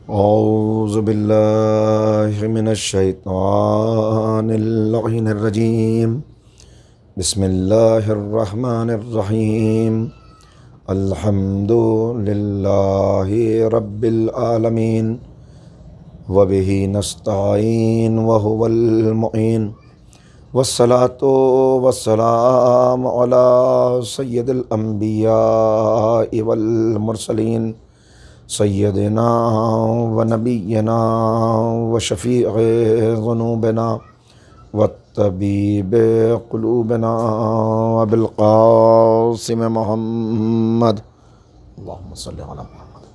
اعوذ باللہ من الشیطان اللعین الرجیم بسم اللہ الرحمن الرحیم الحمد للہ رب العالمین وبہ نستعین وہو المعین والصلاة والسلام علی سید الانبیاء والمرسلین سیدنا و نبینا و شفیع ذنوبنا و طبیب قلوبنا بالقاسم محمد اللہم صلی علی محمد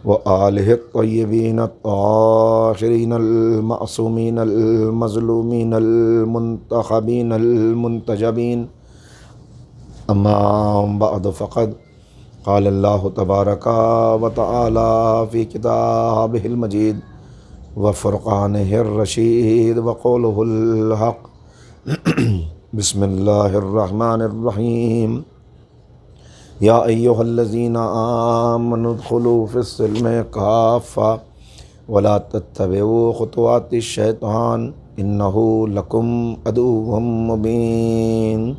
و آلہ الطیبین الطاہرین المعصومین المظلومین المنتخبین المنتجبین اما بعد فقد قال اللہ تبارک و تعالی فی کتابہ المجید و فرقانہ الرشید و قولہ الحق بسم اللہ الرحمن الرحیم یا ایہا الذین آمنوا ادخلوا فی السلم کافہ ولا تتبعوا خطوات الشیطان انہ لکم عدو مبین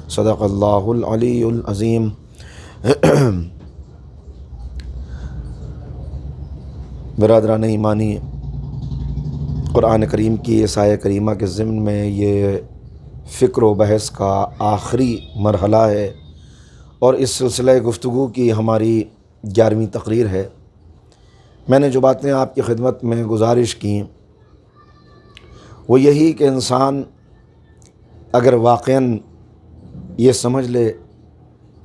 صدق اللہ العلی العظیم۔ برادران ایمانی، قرآن کریم کی اس آیہ کریمہ کے ضمن میں یہ فکر و بحث کا آخری مرحلہ ہے اور اس سلسلہ گفتگو کی ہماری 11ویں تقریر ہے۔ میں نے جو باتیں آپ کی خدمت میں گزارش کی وہ یہی کہ انسان اگر واقعاً یہ سمجھ لے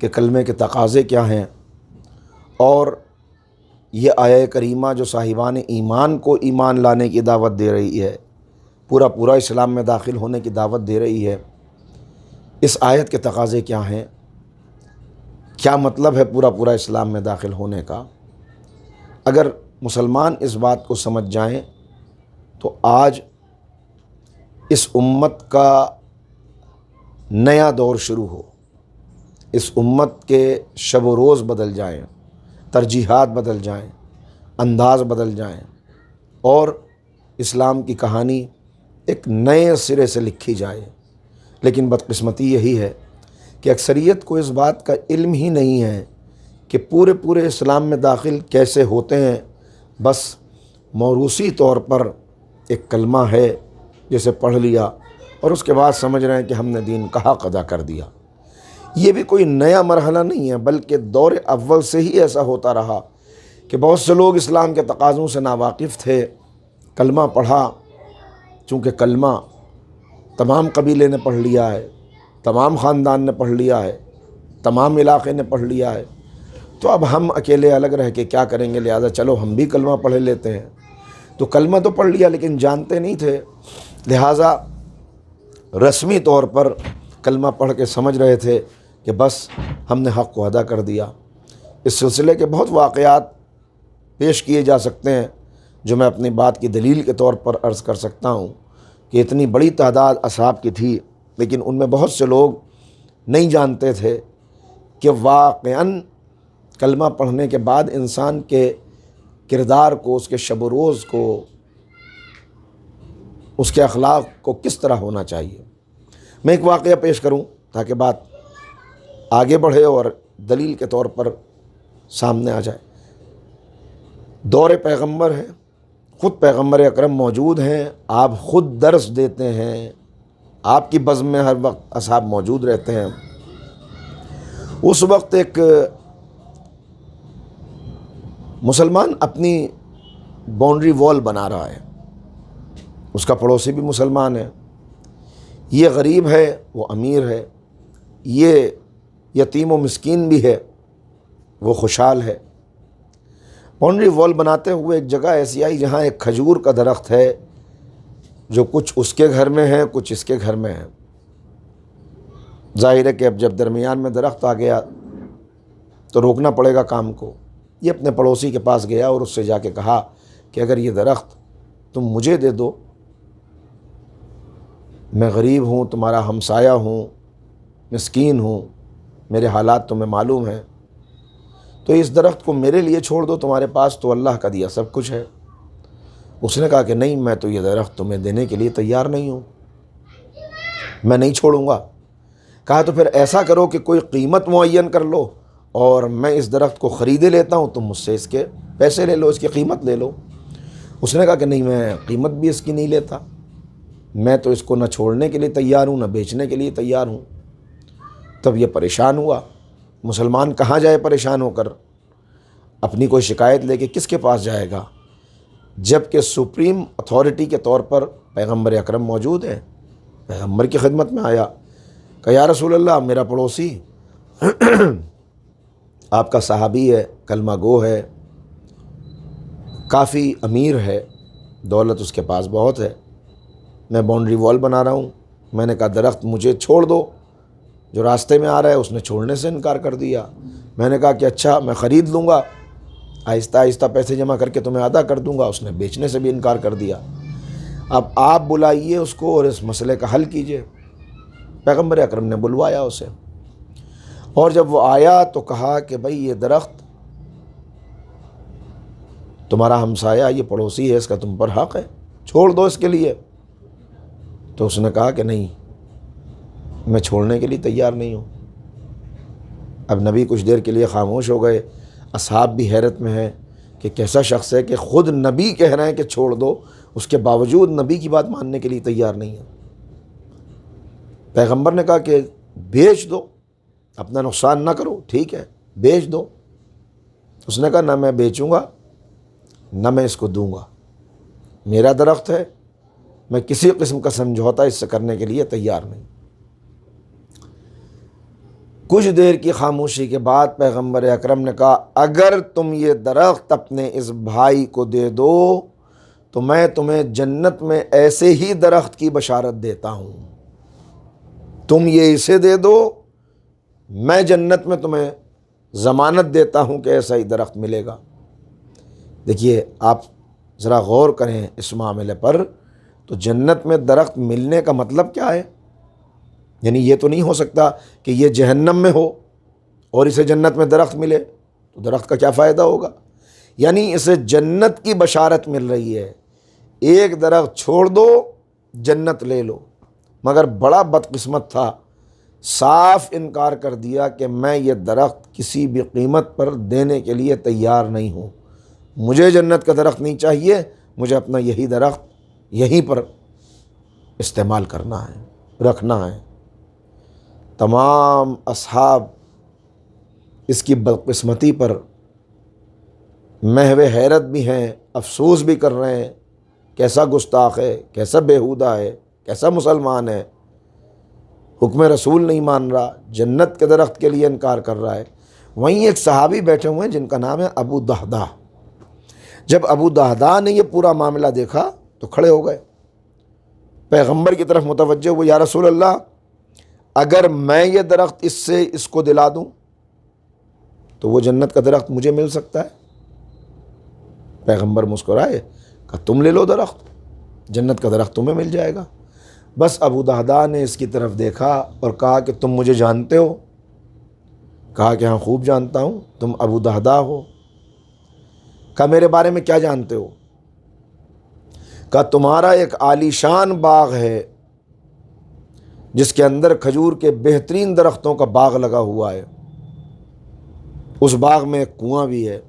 کہ کلمے کے تقاضے کیا ہیں اور یہ آیہ کریمہ جو صاحبان ایمان کو ایمان لانے کی دعوت دے رہی ہے، پورا اسلام میں داخل ہونے کی دعوت دے رہی ہے، اس آیت کے تقاضے کیا ہیں، کیا مطلب ہے پورا اسلام میں داخل ہونے کا۔ اگر مسلمان اس بات کو سمجھ جائیں تو آج اس امت کا نیا دور شروع ہو، اس امت کے شب و روز بدل جائیں، ترجیحات بدل جائیں، انداز بدل جائیں اور اسلام کی کہانی ایک نئے سرے سے لکھی جائے۔ لیکن بدقسمتی یہی ہے کہ اکثریت کو اس بات کا علم ہی نہیں ہے کہ پورے اسلام میں داخل کیسے ہوتے ہیں۔ بس موروثی طور پر ایک کلمہ ہے جسے پڑھ لیا اور اس کے بعد سمجھ رہے ہیں کہ ہم نے دین کا حق ادا کر دیا۔ یہ بھی کوئی نیا مرحلہ نہیں ہے، بلکہ دور اول سے ہی ایسا ہوتا رہا کہ بہت سے لوگ اسلام کے تقاضوں سے ناواقف تھے، کلمہ پڑھا، چونکہ کلمہ تمام قبیلے نے پڑھ لیا ہے، تمام خاندان نے پڑھ لیا ہے، تمام علاقے نے پڑھ لیا ہے، تو اب ہم اکیلے الگ رہ کے کیا کریں گے، لہذا چلو ہم بھی کلمہ پڑھ لیتے ہیں۔ تو کلمہ تو پڑھ لیا لیکن جانتے نہیں تھے، لہذا رسمی طور پر کلمہ پڑھ کے سمجھ رہے تھے کہ بس ہم نے حق کو ادا کر دیا۔ اس سلسلے کے بہت واقعات پیش کیے جا سکتے ہیں جو میں اپنی بات کی دلیل کے طور پر عرض کر سکتا ہوں کہ اتنی بڑی تعداد اصحاب کی تھی، لیکن ان میں بہت سے لوگ نہیں جانتے تھے کہ واقعاً کلمہ پڑھنے کے بعد انسان کے کردار کو، اس کے شب و روز کو، اس کے اخلاق کو کس طرح ہونا چاہیے۔ میں ایک واقعہ پیش کروں تاکہ بات آگے بڑھے اور دلیل کے طور پر سامنے آ جائے۔ دور پیغمبر ہے، خود پیغمبر اکرم موجود ہیں، آپ خود درس دیتے ہیں، آپ کی بزم میں ہر وقت اصحاب موجود رہتے ہیں۔ اس وقت ایک مسلمان اپنی باؤنڈری وال بنا رہا ہے، اس کا پڑوسی بھی مسلمان ہے، یہ غریب ہے، وہ امیر ہے، یہ یتیم و مسکین بھی ہے، وہ خوشحال ہے۔ باؤنڈری وال بناتے ہوئے ایک جگہ ایسی آئی جہاں ایک کھجور کا درخت ہے جو کچھ اس کے گھر میں ہے، کچھ اس کے گھر میں ہے۔ ظاہر ہے کہ اب جب درمیان میں درخت آ گیا تو روکنا پڑے گا کام کو۔ یہ اپنے پڑوسی کے پاس گیا اور اس سے جا کے کہا کہ اگر یہ درخت تم مجھے دے دو، میں غریب ہوں، تمہارا ہمسایہ ہوں، مسکین ہوں، میرے حالات تمہیں معلوم ہیں، تو اس درخت کو میرے لیے چھوڑ دو، تمہارے پاس تو اللہ کا دیا سب کچھ ہے۔ اس نے کہا کہ نہیں، میں تو یہ درخت تمہیں دینے کے لیے تیار نہیں ہوں، میں نہیں چھوڑوں گا۔ کہا تو پھر ایسا کرو کہ کوئی قیمت معین کر لو اور میں اس درخت کو خریدے لیتا ہوں، تم مجھ سے اس کے پیسے لے لو، اس کی قیمت لے لو۔ اس نے کہا کہ نہیں، میں قیمت بھی اس کی نہیں لیتا، میں تو اس کو نہ چھوڑنے کے لیے تیار ہوں نہ بیچنے کے لیے تیار ہوں۔ تب یہ پریشان ہوا۔ مسلمان کہاں جائے پریشان ہو کر؟ اپنی کوئی شکایت لے کے کس کے پاس جائے گا؟ جب کہ سپریم اتھارٹی کے طور پر پیغمبر اکرم موجود ہیں۔ پیغمبر کی خدمت میں آیا کہ یا رسول اللہ، میرا پڑوسی آپ کا صحابی ہے، کلمہ گو ہے، کافی امیر ہے، دولت اس کے پاس بہت ہے، میں باؤنڈری وال بنا رہا ہوں۔ میں نے کہا درخت مجھے چھوڑ دو، جو راستے میں آ رہا ہے اس نے چھوڑنے سے انکار کر دیا۔ میں نے کہا کہ اچھا، میں خرید لوں گا، آہستہ آہستہ پیسے جمع کر کے تمہیں ادا کر دوں گا۔ اس نے بیچنے سے بھی انکار کر دیا۔ اب آپ بلائیے اس کو اور اس مسئلے کا حل کیجیے۔ پیغمبر اکرم نے بلوایا اسے، اور جب وہ آیا تو کہا کہ بھئی یہ درخت تمہارا ہمسایہ، یہ پڑوسی ہے، اس کا تم پر حق ہے، چھوڑ دو اس کے لیے۔ تو اس نے کہا کہ نہیں، میں چھوڑنے کے لیے تیار نہیں ہوں۔ اب نبی کچھ دیر کے لیے خاموش ہو گئے۔ اصحاب بھی حیرت میں ہیں کہ کیسا شخص ہے کہ خود نبی کہہ رہے ہیں کہ چھوڑ دو، اس کے باوجود نبی کی بات ماننے کے لیے تیار نہیں ہے۔ پیغمبر نے کہا کہ بیچ دو، اپنا نقصان نہ کرو، ٹھیک ہے بیچ دو۔ اس نے کہا نہ میں بیچوں گا نہ میں اس کو دوں گا، میرا درخت ہے، میں کسی قسم کا سمجھوتا اس سے کرنے کے لیے تیار نہیں۔ کچھ دیر کی خاموشی کے بعد پیغمبر اکرم نے کہا اگر تم یہ درخت اپنے اس بھائی کو دے دو تو میں تمہیں جنت میں ایسے ہی درخت کی بشارت دیتا ہوں۔ تم یہ اسے دے دو، میں جنت میں تمہیں ضمانت دیتا ہوں کہ ایسا ہی درخت ملے گا۔ دیکھیے، آپ ذرا غور کریں اس معاملے پر، تو جنت میں درخت ملنے کا مطلب کیا ہے؟ یعنی یہ تو نہیں ہو سکتا کہ یہ جہنم میں ہو اور اسے جنت میں درخت ملے، تو درخت کا کیا فائدہ ہوگا؟ یعنی اسے جنت کی بشارت مل رہی ہے۔ ایک درخت چھوڑ دو، جنت لے لو۔ مگر بڑا بدقسمت تھا، صاف انکار کر دیا کہ میں یہ درخت کسی بھی قیمت پر دینے کے لیے تیار نہیں ہوں، مجھے جنت کا درخت نہیں چاہیے، مجھے اپنا یہی درخت یہیں پر استعمال کرنا ہے، رکھنا ہے۔ تمام اصحاب اس کی بدقسمتی پر محو حیرت بھی ہیں، افسوس بھی کر رہے ہیں، کیسا گستاخ ہے، کیسا بیہودہ ہے، کیسا مسلمان ہے، حکم رسول نہیں مان رہا، جنت کے درخت کے لیے انکار کر رہا ہے۔ وہیں ایک صحابی بیٹھے ہوئے ہیں جن کا نام ہے ابو دہدہ۔ جب ابو دہدہ نے یہ پورا معاملہ دیکھا تو کھڑے ہو گئے، پیغمبر کی طرف متوجہ ہوئے، یا رسول اللہ، اگر میں یہ درخت اس کو دلا دوں تو وہ جنت کا درخت مجھے مل سکتا ہے؟ پیغمبر مسکرائے، کہ تم لے لو درخت، جنت کا درخت تمہیں مل جائے گا۔ بس ابو دہدہ نے اس کی طرف دیکھا اور کہا کہ تم مجھے جانتے ہو؟ کہا کہ ہاں خوب جانتا ہوں، تم ابو دہدہ ہو؟ کہا میرے بارے میں کیا جانتے ہو؟ کہا تمہارا ایک عالیشان باغ ہے جس کے اندر کھجور کے بہترین درختوں کا باغ لگا ہوا ہے، اس باغ میں ایک کنواں بھی ہے،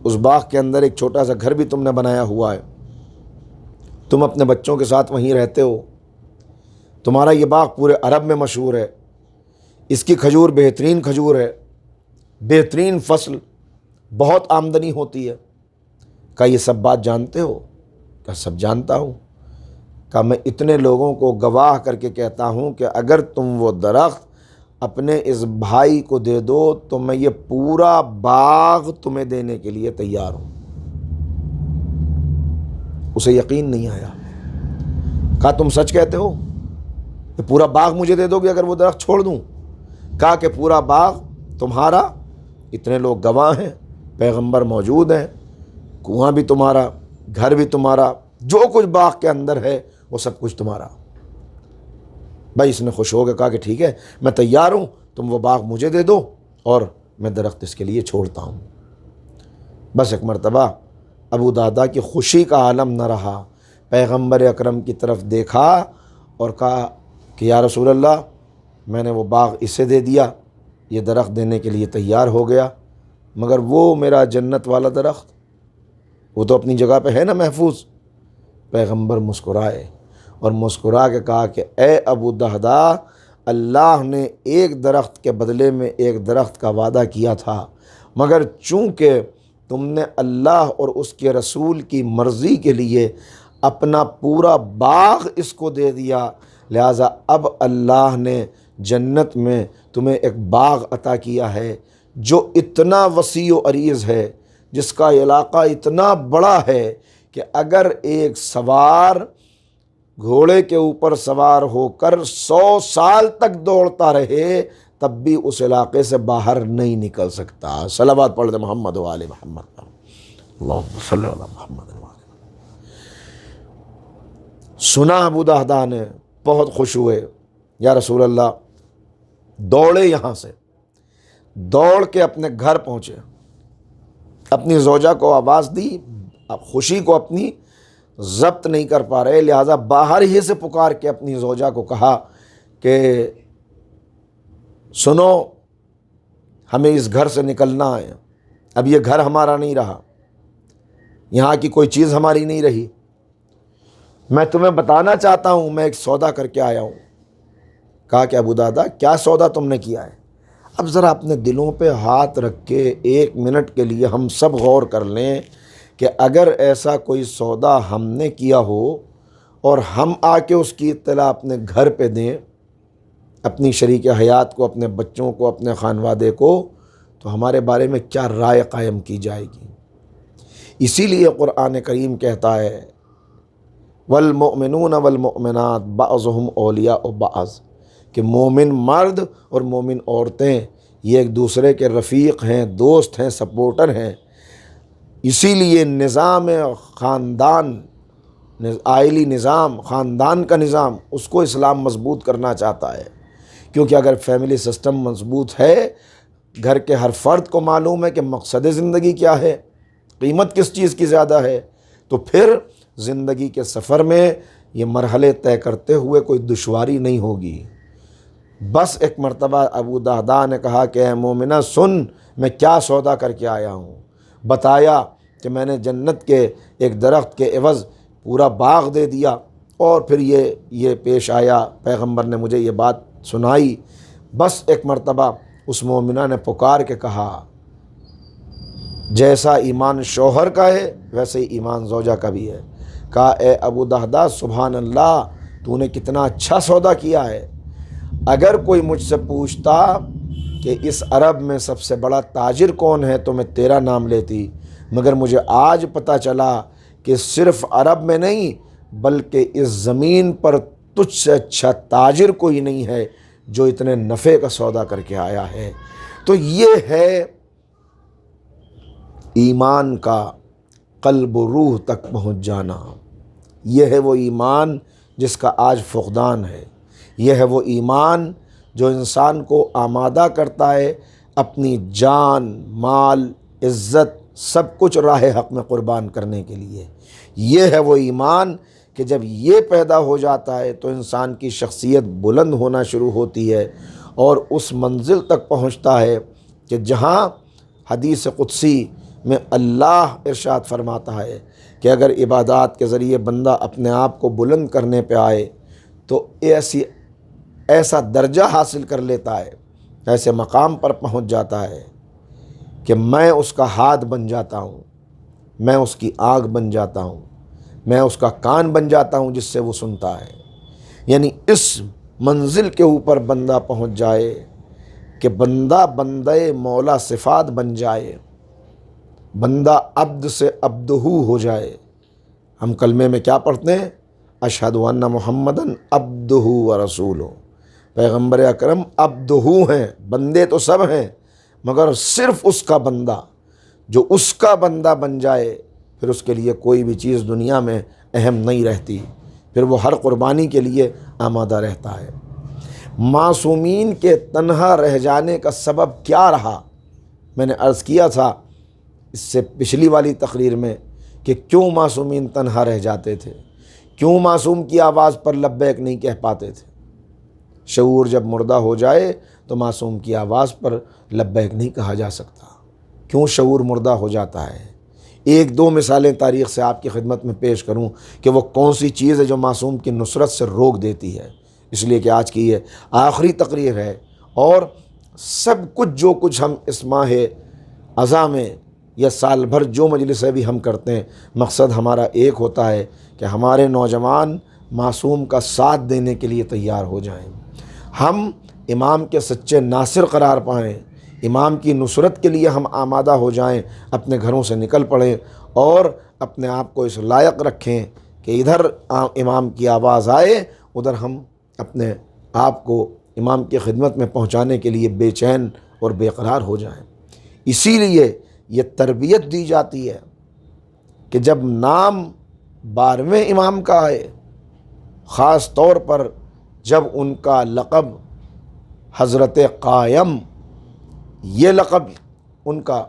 اس باغ کے اندر ایک چھوٹا سا گھر بھی تم نے بنایا ہوا ہے، تم اپنے بچوں کے ساتھ وہیں رہتے ہو، تمہارا یہ باغ پورے عرب میں مشہور ہے، اس کی کھجور بہترین کھجور ہے، بہترین فصل، بہت آمدنی ہوتی ہے۔ کہا یہ سب بات جانتے ہو؟ کہا سب جانتا ہوں۔ کہا میں اتنے لوگوں کو گواہ کر کے کہتا ہوں کہ اگر تم وہ درخت اپنے اس بھائی کو دے دو تو میں یہ پورا باغ تمہیں دینے کے لیے تیار ہوں۔ اسے یقین نہیں آیا۔ کہا تم سچ کہتے ہو کہ پورا باغ مجھے دے دو گے اگر وہ درخت چھوڑ دوں؟ کہا کہ پورا باغ تمہارا، اتنے لوگ گواہ ہیں، پیغمبر موجود ہیں، کنواں بھی تمہارا، گھر بھی تمہارا، جو کچھ باغ کے اندر ہے وہ سب کچھ تمہارا۔ بھائی اس نے خوش ہو کے کہا کہ ٹھیک ہے میں تیار ہوں، تم وہ باغ مجھے دے دو اور میں درخت اس کے لیے چھوڑتا ہوں۔ بس ایک مرتبہ ابو دہدہ کی خوشی کا عالم نہ رہا، پیغمبر اکرم کی طرف دیکھا اور کہا کہ یا رسول اللہ، میں نے وہ باغ اسے دے دیا، یہ درخت دینے کے لیے تیار ہو گیا، مگر وہ میرا جنت والا درخت وہ تو اپنی جگہ پہ ہے نا محفوظ۔ پیغمبر مسکرائے اور مسکرا کے کہا کہ اے ابو دہدہ، اللہ نے ایک درخت کے بدلے میں ایک درخت کا وعدہ کیا تھا، مگر چونکہ تم نے اللہ اور اس کے رسول کی مرضی کے لیے اپنا پورا باغ اس کو دے دیا، لہٰذا اب اللہ نے جنت میں تمہیں ایک باغ عطا کیا ہے جو اتنا وسیع و عریض ہے، جس کا علاقہ اتنا بڑا ہے کہ اگر ایک سوار گھوڑے کے اوپر سوار ہو کر 100 سال تک دوڑتا رہے تب بھی اس علاقے سے باہر نہیں نکل سکتا۔ صلوات پڑھ دے محمد و آل محمد، اللہم صلی علی محمد و آل۔ سنا ابو دہدہ نے، بہت خوش ہوئے، یا رسول اللہ، دوڑے، یہاں سے دوڑ کے اپنے گھر پہنچے، اپنی زوجہ کو آواز دی، اب خوشی کو اپنی ضبط نہیں کر پا رہے، لہٰذا باہر ہی سے پکار کے اپنی زوجہ کو کہا کہ سنو، ہمیں اس گھر سے نکلنا ہے، اب یہ گھر ہمارا نہیں رہا، یہاں کی کوئی چیز ہماری نہیں رہی، میں تمہیں بتانا چاہتا ہوں، میں ایک سودا کر کے آیا ہوں۔ کہا کہ ابو دہدہ، کیا سودا تم نے کیا ہے؟ اب ذرا اپنے دلوں پہ ہاتھ رکھ کے 1 منٹ کے لیے ہم سب غور کر لیں کہ اگر ایسا کوئی سودا ہم نے کیا ہو اور ہم آ کے اس کی اطلاع اپنے گھر پہ دیں، اپنی شریک حیات کو، اپنے بچوں کو، اپنے خانوادے کو، تو ہمارے بارے میں کیا رائے قائم کی جائے گی؟ اسی لیے قرآن کریم کہتا ہے والمؤمنون والمؤمنات بعضهم اولیاء بعض، کہ مومن مرد اور مومن عورتیں یہ ایک دوسرے کے رفیق ہیں، دوست ہیں، سپورٹر ہیں۔ اسی لیے نظام خاندان، عائلی نظام، خاندان کا نظام، اس کو اسلام مضبوط کرنا چاہتا ہے، کیونکہ اگر فیملی سسٹم مضبوط ہے، گھر کے ہر فرد کو معلوم ہے کہ مقصد زندگی کیا ہے، قیمت کس چیز کی زیادہ ہے، تو پھر زندگی کے سفر میں یہ مرحلے طے کرتے ہوئے کوئی دشواری نہیں ہوگی۔ بس ایک مرتبہ ابو دہدہ نے کہا کہ اے مومنہ سن، میں کیا سودا کر کے آیا ہوں۔ بتایا کہ میں نے جنت کے ایک درخت کے عوض پورا باغ دے دیا، اور پھر یہ پیش آیا، پیغمبر نے مجھے یہ بات سنائی۔ بس ایک مرتبہ اس مومنہ نے پکار کے کہا، جیسا ایمان شوہر کا ہے ویسے ہی ایمان زوجہ کا بھی ہے۔ کہا اے ابو دہدہ، سبحان اللہ، تو نے کتنا اچھا سودا کیا ہے۔ اگر کوئی مجھ سے پوچھتا کہ اس عرب میں سب سے بڑا تاجر کون ہے تو میں تیرا نام لیتی، مگر مجھے آج پتہ چلا کہ صرف عرب میں نہیں بلکہ اس زمین پر تجھ سے اچھا تاجر کوئی نہیں ہے جو اتنے نفع کا سودا کر کے آیا ہے۔ تو یہ ہے ایمان کا قلب و روح تک پہنچ جانا، یہ ہے وہ ایمان جس کا آج فقدان ہے، یہ ہے وہ ایمان جو انسان کو آمادہ کرتا ہے اپنی جان، مال، عزت، سب کچھ راہ حق میں قربان کرنے کے لیے۔ یہ ہے وہ ایمان کہ جب یہ پیدا ہو جاتا ہے تو انسان کی شخصیت بلند ہونا شروع ہوتی ہے اور اس منزل تک پہنچتا ہے کہ جہاں حدیث قدسی میں اللہ ارشاد فرماتا ہے کہ اگر عبادات کے ذریعے بندہ اپنے آپ کو بلند کرنے پہ آئے تو ایسا درجہ حاصل کر لیتا ہے، ایسے مقام پر پہنچ جاتا ہے کہ میں اس کا ہاتھ بن جاتا ہوں، میں اس کی آنکھ بن جاتا ہوں، میں اس کا کان بن جاتا ہوں جس سے وہ سنتا ہے۔ یعنی اس منزل کے اوپر بندہ پہنچ جائے کہ بندہ مولا صفات بن جائے، بندہ عبد سے عبدہ ہو جائے۔ ہم کلمے میں کیا پڑھتے ہیں؟ اشہد ان محمدً عبدہ و رسولہ، پیغمبر اکرم عبدہ ہیں، بندے تو سب ہیں مگر صرف اس کا بندہ، جو اس کا بندہ بن جائے پھر اس کے لیے کوئی بھی چیز دنیا میں اہم نہیں رہتی، پھر وہ ہر قربانی کے لیے آمادہ رہتا ہے۔ معصومین کے تنہا رہ جانے کا سبب کیا رہا؟ میں نے عرض کیا تھا اس سے پچھلی والی تقریر میں کہ کیوں معصومین تنہا رہ جاتے تھے، کیوں معصوم کی آواز پر لبیک نہیں کہہ پاتے تھے۔ شعور جب مردہ ہو جائے تو معصوم کی آواز پر لبیک نہیں کہا جا سکتا۔ کیوں شعور مردہ ہو جاتا ہے؟ ایک دو مثالیں تاریخ سے آپ کی خدمت میں پیش کروں کہ وہ کون سی چیز ہے جو معصوم کی نصرت سے روک دیتی ہے، اس لیے کہ آج کی یہ آخری تقریر ہے، اور سب کچھ جو کچھ ہم اس ماہ اذاں میں یا سال بھر جو مجلسیں بھی ہم کرتے ہیں، مقصد ہمارا ایک ہوتا ہے کہ ہمارے نوجوان معصوم کا ساتھ دینے کے لیے تیار ہو جائیں، ہم امام کے سچے ناصر قرار پائیں، امام کی نصرت کے لیے ہم آمادہ ہو جائیں، اپنے گھروں سے نکل پڑیں اور اپنے آپ کو اس لائق رکھیں کہ ادھر امام کی آواز آئے، ادھر ہم اپنے آپ کو امام کی خدمت میں پہنچانے کے لیے بے چین اور بے قرار ہو جائیں۔ اسی لیے یہ تربیت دی جاتی ہے کہ جب نام 12ویں امام کا آئے، خاص طور پر جب ان کا لقب حضرت قائم، یہ لقب ان کا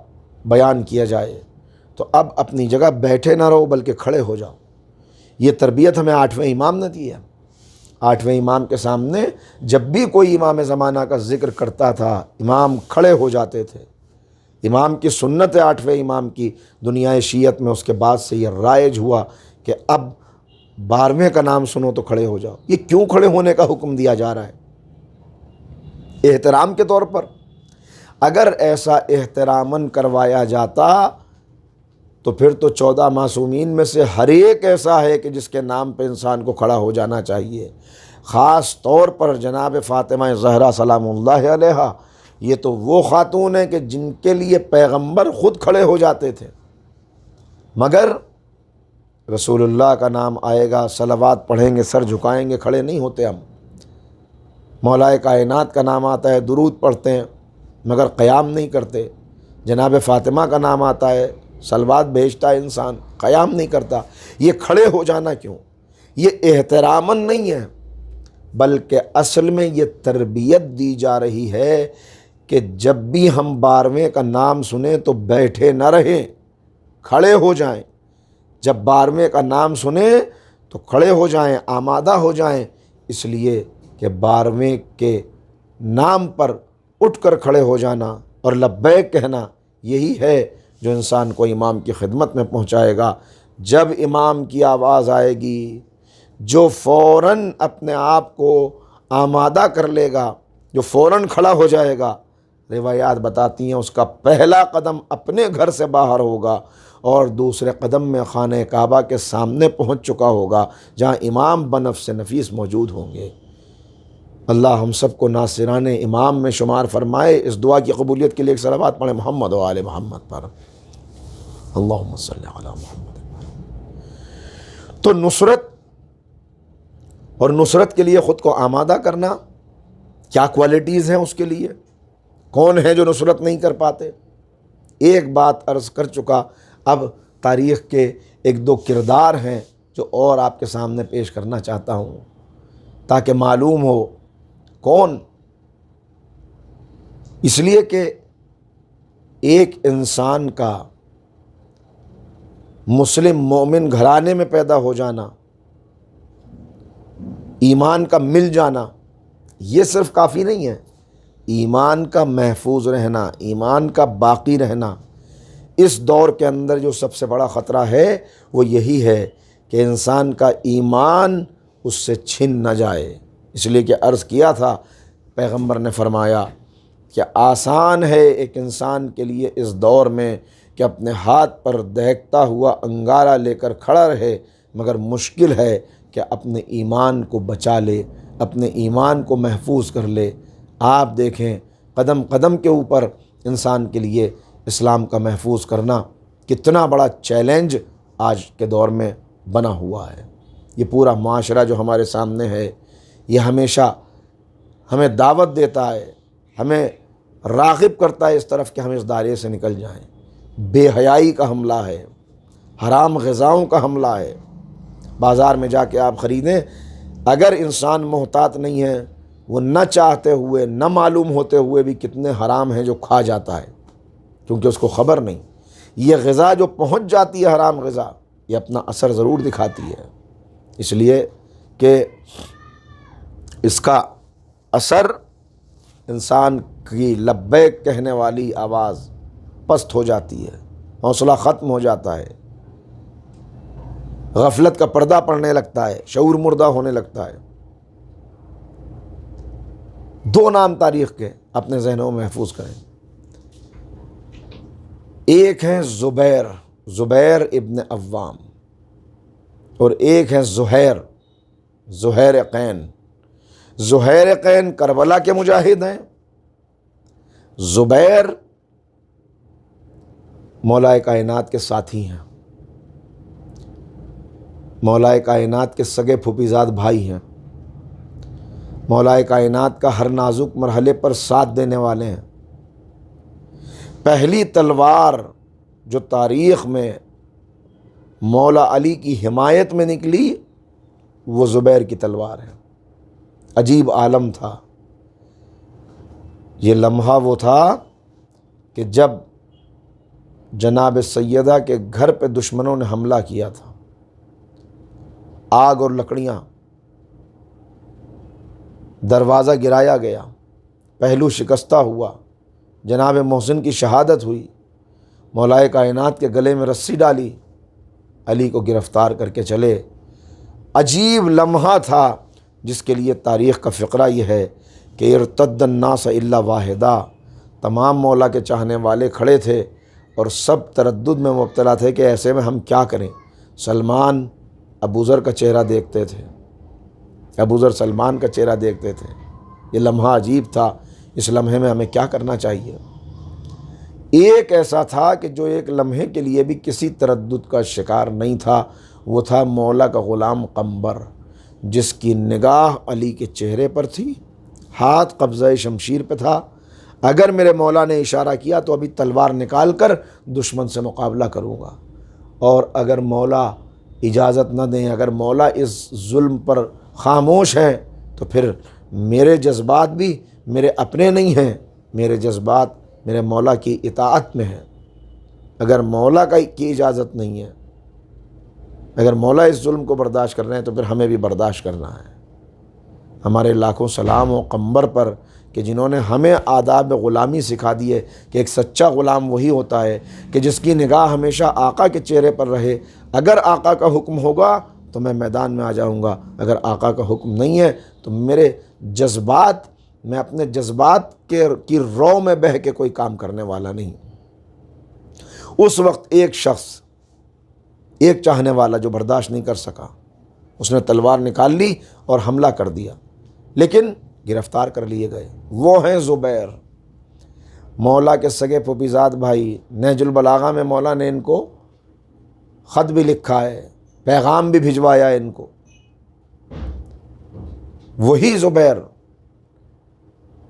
بیان کیا جائے، تو اب اپنی جگہ بیٹھے نہ رہو بلکہ کھڑے ہو جاؤ۔ یہ تربیت ہمیں 8ویں امام نے دی ہے۔ 8ویں امام کے سامنے جب بھی کوئی امام زمانہ کا ذکر کرتا تھا، امام کھڑے ہو جاتے تھے۔ امام کی سنت ہے 8ویں امام کی، دنیا شیعت میں اس کے بعد سے یہ رائج ہوا کہ اب 12ویں کا نام سنو تو کھڑے ہو جاؤ۔ یہ کیوں کھڑے ہونے کا حکم دیا جا رہا ہے؟ احترام کے طور پر۔ اگر ایسا احتراماً کروایا جاتا تو پھر تو 14 معصومین میں سے ہر ایک ایسا ہے کہ جس کے نام پہ انسان کو کھڑا ہو جانا چاہیے۔ خاص طور پر جناب فاطمہ زہرا سلام اللہ علیہا، یہ تو وہ خاتون ہیں کہ جن کے لیے پیغمبر خود کھڑے ہو جاتے تھے، مگر رسول اللہ کا نام آئے گا، صلوات پڑھیں گے، سر جھکائیں گے، کھڑے نہیں ہوتے ہم۔ مولا کائنات کا نام آتا ہے، درود پڑھتے ہیں مگر قیام نہیں کرتے۔ جناب فاطمہ کا نام آتا ہے، صلوات بھیجتا ہے انسان، قیام نہیں کرتا۔ یہ کھڑے ہو جانا کیوں؟ یہ احتراماً نہیں ہے، بلکہ اصل میں یہ تربیت دی جا رہی ہے کہ جب بھی ہم 12ویں کا نام سنیں تو بیٹھے نہ رہیں، کھڑے ہو جائیں۔ جب 12ویں کا نام سنیں تو کھڑے ہو جائیں، آمادہ ہو جائیں، اس لیے کہ 12ویں کے نام پر اٹھ کر کھڑے ہو جانا اور لبیک کہنا یہی ہے جو انسان کو امام کی خدمت میں پہنچائے گا۔ جب امام کی آواز آئے گی، جو فوراً اپنے آپ کو آمادہ کر لے گا، جو فوراً کھڑا ہو جائے گا، روایات بتاتی ہیں اس کا پہلا قدم اپنے گھر سے باہر ہوگا اور دوسرے قدم میں خانہ کعبہ کے سامنے پہنچ چکا ہوگا جہاں امام بنفس نفیس موجود ہوں گے۔ اللہ ہم سب کو ناصران امام میں شمار فرمائے۔ اس دعا کی قبولیت کے لیے ایک صلوات پڑھیں محمد و آل محمد پر، اللہم صلی علی محمد۔ تو نصرت اور نصرت کے لیے خود کو آمادہ کرنا، کیا کوالٹیز ہیں اس کے لیے؟ کون ہیں جو نصرت نہیں کر پاتے؟ ایک بات عرض کر چکا، اب تاریخ کے ایک دو کردار ہیں جو اور آپ کے سامنے پیش کرنا چاہتا ہوں تاکہ معلوم ہو کون۔ اس لیے کہ ایک انسان کا مسلم مومن گھرانے میں پیدا ہو جانا، ایمان کا مل جانا، یہ صرف کافی نہیں ہے۔ ایمان کا محفوظ رہنا، ایمان کا باقی رہنا، اس دور کے اندر جو سب سے بڑا خطرہ ہے وہ یہی ہے کہ انسان کا ایمان اس سے چھن نہ جائے۔ اس لیے کہ عرض کیا تھا، پیغمبر نے فرمایا کہ آسان ہے ایک انسان کے لیے اس دور میں کہ اپنے ہاتھ پر دہکتا ہوا انگارہ لے کر کھڑا رہے، مگر مشکل ہے کہ اپنے ایمان کو بچا لے، اپنے ایمان کو محفوظ کر لے۔ آپ دیکھیں قدم قدم کے اوپر انسان کے لیے اسلام کا محفوظ کرنا کتنا بڑا چیلنج آج کے دور میں بنا ہوا ہے۔ یہ پورا معاشرہ جو ہمارے سامنے ہے، یہ ہمیشہ ہمیں دعوت دیتا ہے، ہمیں راغب کرتا ہے اس طرف کہ ہم اس دائرے سے نکل جائیں۔ بے حیائی کا حملہ ہے، حرام غذاؤں کا حملہ ہے۔ بازار میں جا کے آپ خریدیں، اگر انسان محتاط نہیں ہے، وہ نہ چاہتے ہوئے، نہ معلوم ہوتے ہوئے بھی کتنے حرام ہیں جو کھا جاتا ہے۔ کیونکہ اس کو خبر نہیں۔ یہ غذا جو پہنچ جاتی ہے حرام غذا، یہ اپنا اثر ضرور دکھاتی ہے، اس لیے کہ اس کا اثر انسان کی لبیک کہنے والی آواز پست ہو جاتی ہے، حوصلہ ختم ہو جاتا ہے، غفلت کا پردہ پڑنے لگتا ہے، شعور مردہ ہونے لگتا ہے۔ دو نام تاریخ کے اپنے ذہنوں میں محفوظ کریں، ایک ہیں زبیر، زبیر ابن عوام، اور ایک ہیں زہیر، زہیر قین۔ زہیر قین کربلا کے مجاہد ہیں، زبیر مولا کائنات کے ساتھی ہیں، مولا کائنات کے سگے پھوپھیزاد بھائی ہیں، مولا کائنات کا ہر نازک مرحلے پر ساتھ دینے والے ہیں۔ پہلی تلوار جو تاریخ میں مولا علی کی حمایت میں نکلی وہ زبیر کی تلوار ہے۔ عجیب عالم تھا یہ لمحہ، وہ تھا کہ جب جناب سیدہ کے گھر پہ دشمنوں نے حملہ کیا تھا، آگ اور لکڑیاں، دروازہ گرایا گیا، پہلو شکستہ ہوا، جناب محسن کی شہادت ہوئی، مولا کائنات کے گلے میں رسی ڈالی، علی کو گرفتار کر کے چلے۔ عجیب لمحہ تھا جس کے لیے تاریخ کا فقرہ یہ ہے کہ ارتد الناس الا واحدا، تمام مولا کے چاہنے والے کھڑے تھے اور سب تردد میں مبتلا تھے کہ ایسے میں ہم کیا کریں۔ سلمان ابوذر کا چہرہ دیکھتے تھے، ابوذر سلمان کا چہرہ دیکھتے تھے۔ یہ لمحہ عجیب تھا، اس لمحے میں ہمیں کیا کرنا چاہیے۔ ایک ایسا تھا کہ جو ایک لمحے کے لیے بھی کسی تردد کا شکار نہیں تھا، وہ تھا مولا کا غلام قمبر، جس کی نگاہ علی کے چہرے پر تھی، ہاتھ قبضہ شمشیر پہ تھا۔ اگر میرے مولا نے اشارہ کیا تو ابھی تلوار نکال کر دشمن سے مقابلہ کروں گا، اور اگر مولا اجازت نہ دیں، اگر مولا اس ظلم پر خاموش ہیں تو پھر میرے جذبات بھی میرے اپنے نہیں ہیں، میرے جذبات میرے مولا کی اطاعت میں ہیں۔ اگر مولا کی اجازت نہیں ہے، اگر مولا اس ظلم کو برداشت کر رہے ہیں تو پھر ہمیں بھی برداشت کرنا ہے۔ ہمارے لاکھوں سلام و قمبر پر کہ جنہوں نے ہمیں آداب غلامی سکھا دیے کہ ایک سچا غلام وہی ہوتا ہے کہ جس کی نگاہ ہمیشہ آقا کے چہرے پر رہے۔ اگر آقا کا حکم ہوگا تو میں میدان میں آ جاؤں گا، اگر آقا کا حکم نہیں ہے تو میرے جذبات، میں اپنے جذبات کی رو میں بہہ کے کوئی کام کرنے والا نہیں۔ اس وقت ایک شخص، ایک چاہنے والا جو برداشت نہیں کر سکا، اس نے تلوار نکال لی اور حملہ کر دیا، لیکن گرفتار کر لیے گئے۔ وہ ہیں زبیر، مولا کے سگے پھوپھیزاد بھائی۔ نہج البلاغہ میں مولا نے ان کو خط بھی لکھا ہے، پیغام بھی بھجوایا ہے ان کو۔ وہی زبیر،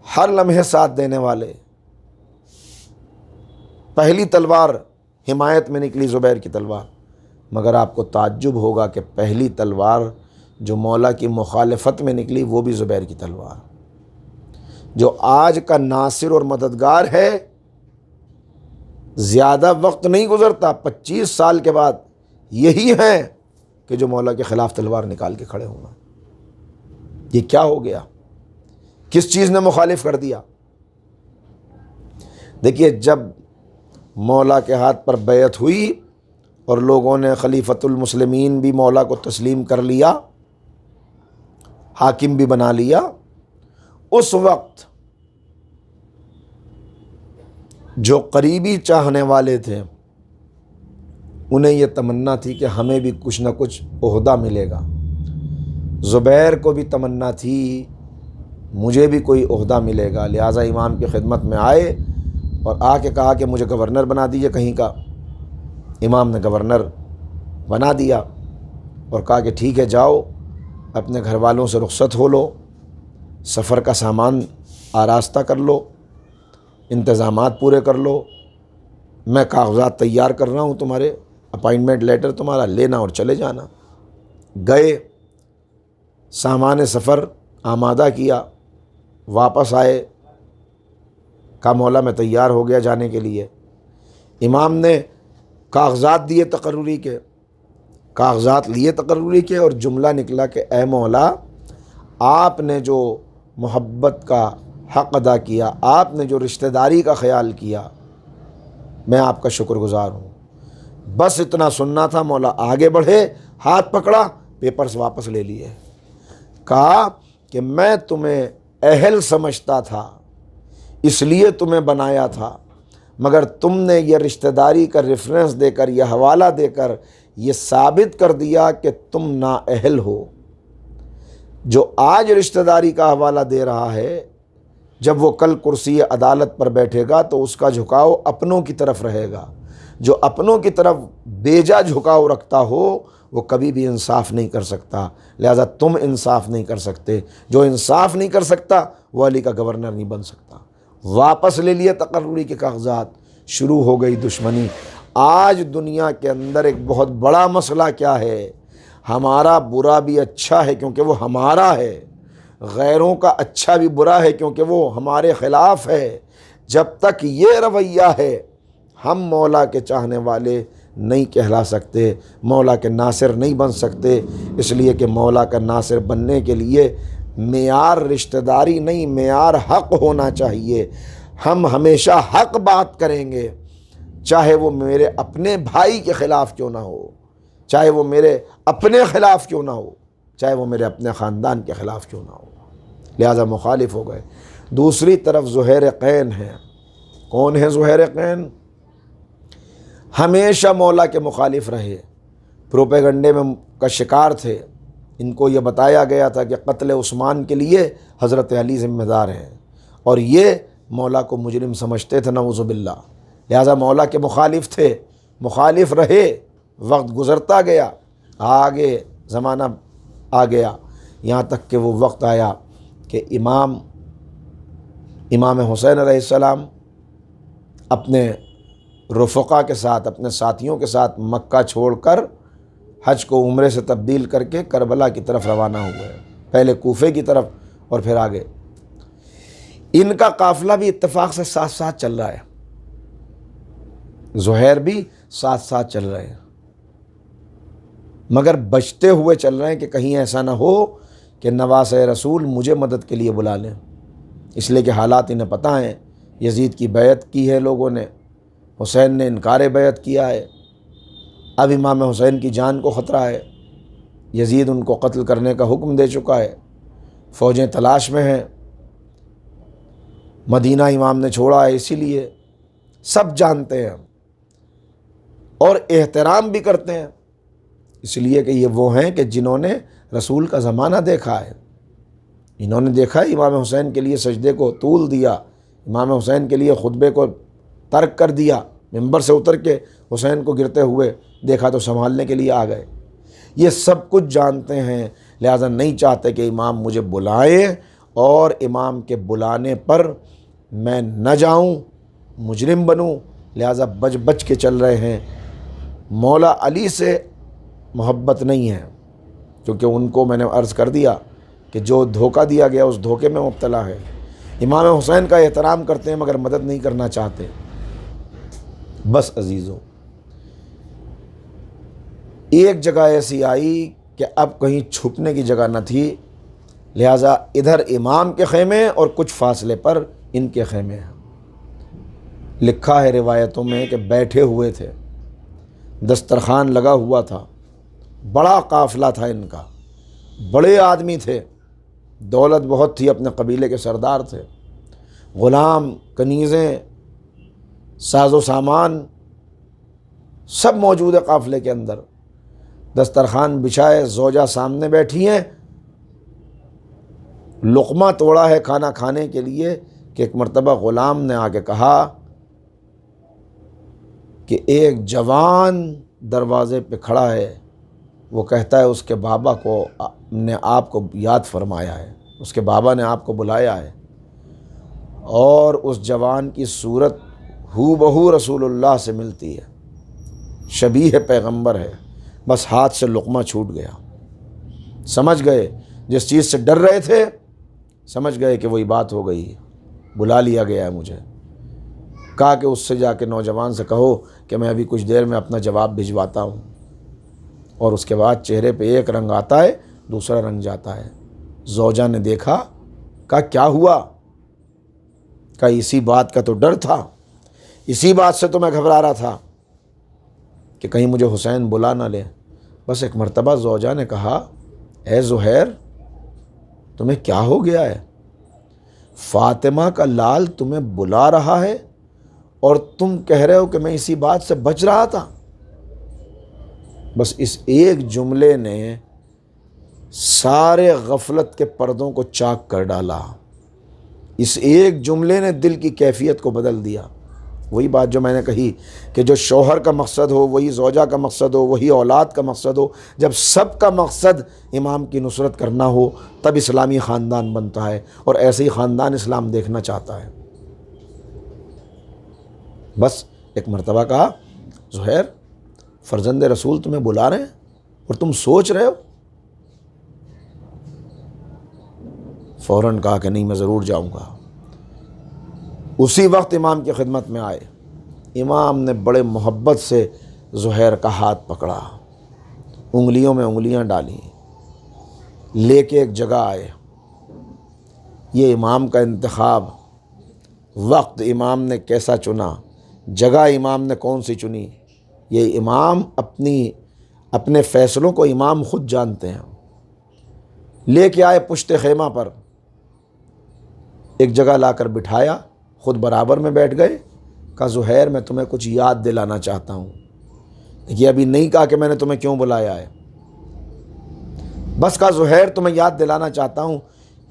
ہر لمحے ساتھ دینے والے۔ پہلی تلوار حمایت میں نکلی زبیر کی تلوار، مگر آپ کو تعجب ہوگا کہ پہلی تلوار جو مولا کی مخالفت میں نکلی وہ بھی زبیر کی تلوار۔ جو آج کا ناصر اور مددگار ہے، زیادہ وقت نہیں گزرتا، 25 سال کے بعد یہی ہیں کہ جو مولا کے خلاف تلوار نکال کے کھڑے ہوں گے۔ یہ کیا ہو گیا؟ کس چیز نے مخالف کر دیا؟ دیکھیے، جب مولا کے ہاتھ پر بیعت ہوئی اور لوگوں نے خلیفۃ المسلمین بھی مولا کو تسلیم کر لیا، حاکم بھی بنا لیا، اس وقت جو قریبی چاہنے والے تھے انہیں یہ تمنا تھی کہ ہمیں بھی کچھ نہ کچھ عہدہ ملے گا۔ زبیر کو بھی تمنا تھی مجھے بھی کوئی عہدہ ملے گا، لہٰذا امام کی خدمت میں آئے اور آ کے کہا کہ مجھے گورنر بنا دیجئے کہیں کا۔ امام نے گورنر بنا دیا اور کہا کہ ٹھیک ہے، جاؤ اپنے گھر والوں سے رخصت ہو لو، سفر کا سامان آراستہ کر لو، انتظامات پورے کر لو، میں کاغذات تیار کر رہا ہوں، تمہارے اپائنٹمنٹ لیٹر تمہارا لینا اور چلے جانا۔ گئے، سامان سفر آمادہ کیا، واپس آئے، کہا مولا میں تیار ہو گیا جانے کے لیے۔ امام نے کاغذات دیے تقرری کے، کاغذات لیے تقرری کے، اور جملہ نکلا کہ اے مولا، آپ نے جو محبت کا حق ادا کیا، آپ نے جو رشتہ داری کا خیال کیا، میں آپ کا شکر گزار ہوں۔ بس اتنا سننا تھا۔ مولا آگے بڑھے، ہاتھ پکڑا، پیپرز واپس لے لیے، کہا کہ میں تمہیں اہل سمجھتا تھا، اس لیے تمہیں بنایا تھا، مگر تم نے یہ رشتہ داری کا ریفرنس دے کر، یہ حوالہ دے کر یہ ثابت کر دیا کہ تم نااہل ہو۔ جو آج رشتہ داری کا حوالہ دے رہا ہے، جب وہ کل کرسی عدالت پر بیٹھے گا تو اس کا جھکاؤ اپنوں کی طرف رہے گا۔ جو اپنوں کی طرف بیجا جھکاؤ رکھتا ہو وہ کبھی بھی انصاف نہیں کر سکتا، لہذا تم انصاف نہیں کر سکتے۔ جو انصاف نہیں کر سکتا وہ علی کا گورنر نہیں بن سکتا۔ واپس لے لیے تقرری کے کاغذات، شروع ہو گئی دشمنی۔ آج دنیا کے اندر ایک بہت بڑا مسئلہ کیا ہے؟ ہمارا برا بھی اچھا ہے کیونکہ وہ ہمارا ہے، غیروں کا اچھا بھی برا ہے کیونکہ وہ ہمارے خلاف ہے۔ جب تک یہ رویہ ہے ہم مولا کے چاہنے والے نہیں کہلا سکتے، مولا کے ناصر نہیں بن سکتے، اس لیے کہ مولا کا ناصر بننے کے لیے معیار رشتہ داری نہیں، معیار حق ہونا چاہیے۔ ہم ہمیشہ حق بات کریں گے، چاہے وہ میرے اپنے بھائی کے خلاف کیوں نہ ہو، چاہے وہ میرے اپنے خلاف کیوں نہ ہو، چاہے وہ میرے اپنے خاندان کے خلاف کیوں نہ ہو، لہذا مخالف ہو گئے۔ دوسری طرف زہیر قین ہیں۔ کون ہیں زہیر قین؟ ہمیشہ مولا کے مخالف رہے، پروپیگنڈے میں کا شکار تھے۔ ان کو یہ بتایا گیا تھا کہ قتل عثمان کے لیے حضرت علی ذمہ دار ہیں، اور یہ مولا کو مجرم سمجھتے تھے، نعوذ باللہ، لہذا مولا کے مخالف تھے، مخالف رہے۔ وقت گزرتا گیا، آگے زمانہ آ گیا، یہاں تک کہ وہ وقت آیا کہ امام حسین علیہ السلام اپنے رفقا کے ساتھ، اپنے ساتھیوں کے ساتھ مکہ چھوڑ کر حج کو عمرے سے تبدیل کر کے کربلا کی طرف روانہ ہوئے، پہلے کوفے کی طرف اور پھر آگے۔ ان کا قافلہ بھی اتفاق سے ساتھ ساتھ چل رہا ہے، زہیر بھی ساتھ ساتھ چل رہے ہیں، مگر بچتے ہوئے چل رہے ہیں کہ کہیں ایسا نہ ہو کہ نواسۂ رسول مجھے مدد کے لیے بلا لیں، اس لیے کہ حالات انہیں پتہ ہیں۔ یزید کی بیعت کی ہے لوگوں نے، حسین نے انکار بیعت کیا ہے، اب امام حسین کی جان کو خطرہ ہے، یزید ان کو قتل کرنے کا حکم دے چکا ہے، فوجیں تلاش میں ہیں، مدینہ امام نے چھوڑا ہے، اسی لیے سب جانتے ہیں اور احترام بھی کرتے ہیں، اس لیے کہ یہ وہ ہیں کہ جنہوں نے رسول کا زمانہ دیکھا ہے۔ انہوں نے دیکھا ہے امام حسین کے لیے سجدے کو طول دیا، امام حسین کے لیے خطبے کو ترک کر دیا، ممبر سے اتر کے حسین کو گرتے ہوئے دیکھا تو سنبھالنے کے لیے آ گئے۔ یہ سب کچھ جانتے ہیں، لہذا نہیں چاہتے کہ امام مجھے بلائیں اور امام کے بلانے پر میں نہ جاؤں، مجرم بنوں، لہذا بچ بچ کے چل رہے ہیں۔ مولا علی سے محبت نہیں ہے کیونکہ ان کو میں نے عرض کر دیا کہ جو دھوکہ دیا گیا اس دھوکے میں مبتلا ہے۔ امام حسین کا احترام کرتے ہیں مگر مدد نہیں کرنا چاہتے۔ بس عزیزوں، ایک جگہ ایسی آئی کہ اب کہیں چھپنے کی جگہ نہ تھی، لہٰذا ادھر امام کے خیمے اور کچھ فاصلے پر ان کے خیمے ہیں۔ لکھا ہے روایتوں میں کہ بیٹھے ہوئے تھے، دسترخوان لگا ہوا تھا، بڑا قافلہ تھا ان کا، بڑے آدمی تھے، دولت بہت تھی، اپنے قبیلے کے سردار تھے، غلام، کنیزیں، ساز و سامان سب موجود ہے قافلے کے اندر۔ دسترخوان بچھائے، زوجہ سامنے بیٹھی ہیں، لقمہ توڑا ہے کھانا کھانے کے لیے کہ ایک مرتبہ غلام نے آ کے کہا کہ ایک جوان دروازے پہ کھڑا ہے، وہ کہتا ہے اس کے بابا کو نے آپ کو یاد فرمایا ہے، اس کے بابا نے آپ کو بلایا ہے، اور اس جوان کی صورت ہو بہو رسول اللہ سے ملتی ہے، شبیہ پیغمبر ہے۔ بس ہاتھ سے لقمہ چھوٹ گیا، سمجھ گئے جس چیز سے ڈر رہے تھے، سمجھ گئے کہ وہی بات ہو گئی، بلا لیا گیا ہے مجھے۔ کہا کہ اس سے جا کے نوجوان سے کہو کہ میں ابھی کچھ دیر میں اپنا جواب بھجواتا ہوں۔ اور اس کے بعد چہرے پہ ایک رنگ آتا ہے، دوسرا رنگ جاتا ہے۔ زوجہ نے دیکھا، کہا کیا ہوا؟ کہا اسی بات کا تو ڈر تھا، اسی بات سے تو میں گھبرا رہا تھا کہ کہیں مجھے حسین بلا نہ لے۔ بس ایک مرتبہ زوجہ نے کہا، اے زہیر تمہیں کیا ہو گیا ہے؟ فاطمہ کا لال تمہیں بلا رہا ہے اور تم کہہ رہے ہو کہ میں اسی بات سے بچ رہا تھا۔ بس اس ایک جملے نے سارے غفلت کے پردوں کو چاک کر ڈالا۔ اس ایک جملے نے دل کی کیفیت کو بدل دیا۔ وہی بات جو میں نے کہی کہ جو شوہر کا مقصد ہو، وہی زوجہ کا مقصد ہو، وہی اولاد کا مقصد ہو، جب سب کا مقصد امام کی نصرت کرنا ہو تب اسلامی خاندان بنتا ہے، اور ایسے ہی خاندان اسلام دیکھنا چاہتا ہے۔ بس ایک مرتبہ کہا، زہیر فرزند رسول تمہیں بلا رہے ہیں اور تم سوچ رہے ہو؟ فوراً کہا کہ نہیں، میں ضرور جاؤں گا۔ اسی وقت امام کی خدمت میں آئے۔ امام نے بڑے محبت سے زہیر کا ہاتھ پکڑا، انگلیوں میں انگلیاں ڈالیں، لے کے ایک جگہ آئے۔ یہ امام کا انتخاب، وقت امام نے کیسا چنا، جگہ امام نے کون سی چنی، یہ امام اپنے فیصلوں کو امام خود جانتے ہیں۔ لے کے آئے پشت خیمہ پر، ایک جگہ لا کر بٹھایا، خود برابر میں بیٹھ گئے۔ کہا زہیر میں تمہیں کچھ یاد دلانا چاہتا ہوں۔ یہ ابھی نہیں کہا کہ میں نے تمہیں کیوں بلایا ہے، بس کہا زہیر تمہیں یاد دلانا چاہتا ہوں،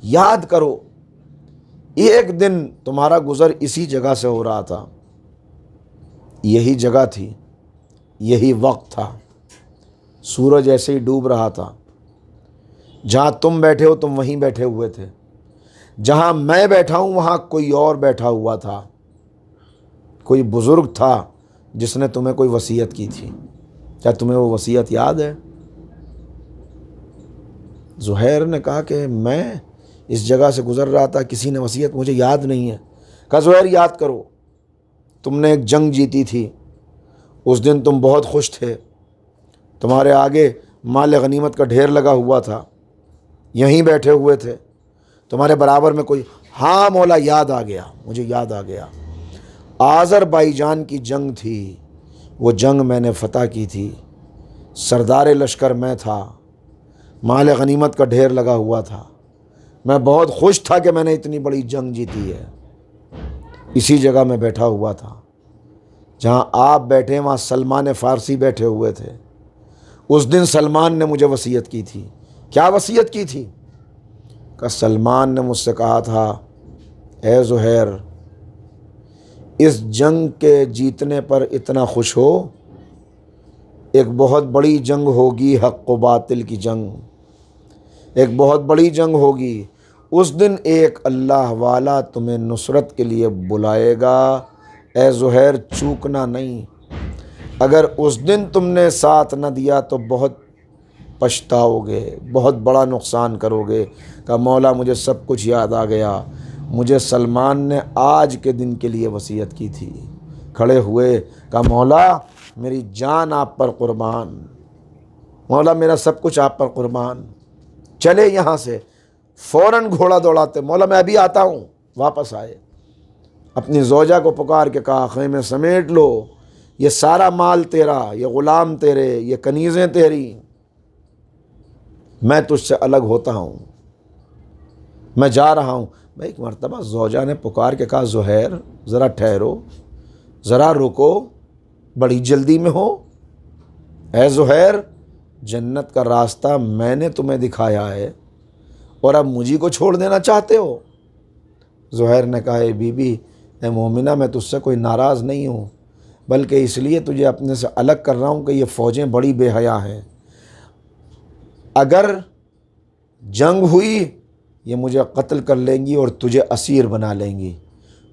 یاد کرو ایک دن تمہارا گزر اسی جگہ سے ہو رہا تھا، یہی جگہ تھی، یہی وقت تھا، سورج ایسے ہی ڈوب رہا تھا، جہاں تم بیٹھے ہو تم وہیں بیٹھے ہوئے تھے، جہاں میں بیٹھا ہوں وہاں کوئی اور بیٹھا ہوا تھا، کوئی بزرگ تھا جس نے تمہیں کوئی وصیت کی تھی، کیا تمہیں وہ وصیت یاد ہے؟ زہیر نے کہا کہ میں اس جگہ سے گزر رہا تھا، کسی نے وصیت مجھے یاد نہیں ہے۔ کہا زہیر یاد کرو، تم نے ایک جنگ جیتی تھی، اس دن تم بہت خوش تھے، تمہارے آگے مال غنیمت کا ڈھیر لگا ہوا تھا، یہیں بیٹھے ہوئے تھے، تمہارے برابر میں کوئی، ہاں مولا یاد آ گیا، مجھے یاد آ گیا، آذربائیجان کی جنگ تھی، وہ جنگ میں نے فتح کی تھی، سردار لشکر میں تھا، مال غنیمت کا ڈھیر لگا ہوا تھا، میں بہت خوش تھا کہ میں نے اتنی بڑی جنگ جیتی ہے۔ اسی جگہ میں بیٹھا ہوا تھا جہاں آپ بیٹھے، وہاں سلمان فارسی بیٹھے ہوئے تھے۔ اس دن سلمان نے مجھے وصیت کی تھی۔ کیا وصیت کی تھی؟ کہ سلمان نے مجھ سے کہا تھا، اے زہیر اس جنگ کے جیتنے پر اتنا خوش ہو، ایک بہت بڑی جنگ ہوگی، حق و باطل کی جنگ، ایک بہت بڑی جنگ ہوگی، اس دن ایک اللہ والا تمہیں نصرت کے لیے بلائے گا، اے زہیر چوکنا نہیں، اگر اس دن تم نے ساتھ نہ دیا تو بہت پچھتاؤ گے، بہت بڑا نقصان کرو گے۔ کہ مولا مجھے سب کچھ یاد آ گیا، مجھے سلمان نے آج کے دن کے لیے وصیت کی تھی۔ کھڑے ہوئے، کہا مولا میری جان آپ پر قربان، مولا میرا سب کچھ آپ پر قربان، چلے یہاں سے۔ فوراً گھوڑا دوڑاتے، مولا میں ابھی آتا ہوں، واپس آئے، اپنی زوجہ کو پکار کے کہا خیمے سمیٹ لو، یہ سارا مال تیرا، یہ غلام تیرے، یہ کنیزیں تیری، میں تجھ سے الگ ہوتا ہوں، میں جا رہا ہوں۔ بھائی ایک مرتبہ زوجہ نے پکار کے کہا زہیر ذرا ٹھہرو، ذرا رکو، بڑی جلدی میں ہو، اے زہیر جنت کا راستہ میں نے تمہیں دکھایا ہے اور اب مجھے کو چھوڑ دینا چاہتے ہو؟ زہیر نے کہا اے بی بی، اے مومنہ میں تجھ سے کوئی ناراض نہیں ہوں، بلکہ اس لیے تجھے اپنے سے الگ کر رہا ہوں کہ یہ فوجیں بڑی بے حیا ہیں، اگر جنگ ہوئی یہ مجھے قتل کر لیں گی اور تجھے اسیر بنا لیں گی،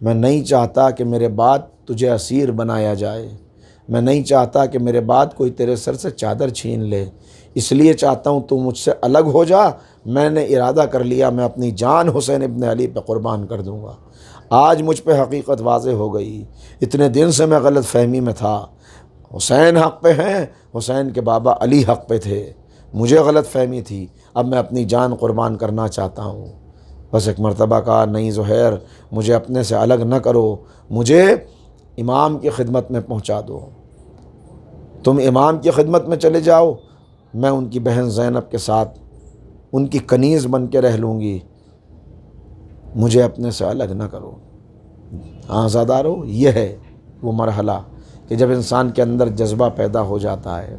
میں نہیں چاہتا کہ میرے بعد تجھے اسیر بنایا جائے، میں نہیں چاہتا کہ میرے بعد کوئی تیرے سر سے چادر چھین لے، اس لیے چاہتا ہوں تو مجھ سے الگ ہو جا، میں نے ارادہ کر لیا میں اپنی جان حسین ابن علی پہ قربان کر دوں گا، آج مجھ پہ حقیقت واضح ہو گئی، اتنے دن سے میں غلط فہمی میں تھا، حسین حق پہ ہیں، حسین کے بابا علی حق پہ تھے، مجھے غلط فہمی تھی، اب میں اپنی جان قربان کرنا چاہتا ہوں۔ بس ایک مرتبہ کہا نہیں زہیر، مجھے اپنے سے الگ نہ کرو، مجھے امام کی خدمت میں پہنچا دو، تم امام کی خدمت میں چلے جاؤ، میں ان کی بہن زینب کے ساتھ ان کی کنیز بن کے رہ لوں گی، مجھے اپنے سے الگ نہ کرو۔ ہاں زادارو، یہ ہے وہ مرحلہ کہ جب انسان کے اندر جذبہ پیدا ہو جاتا ہے۔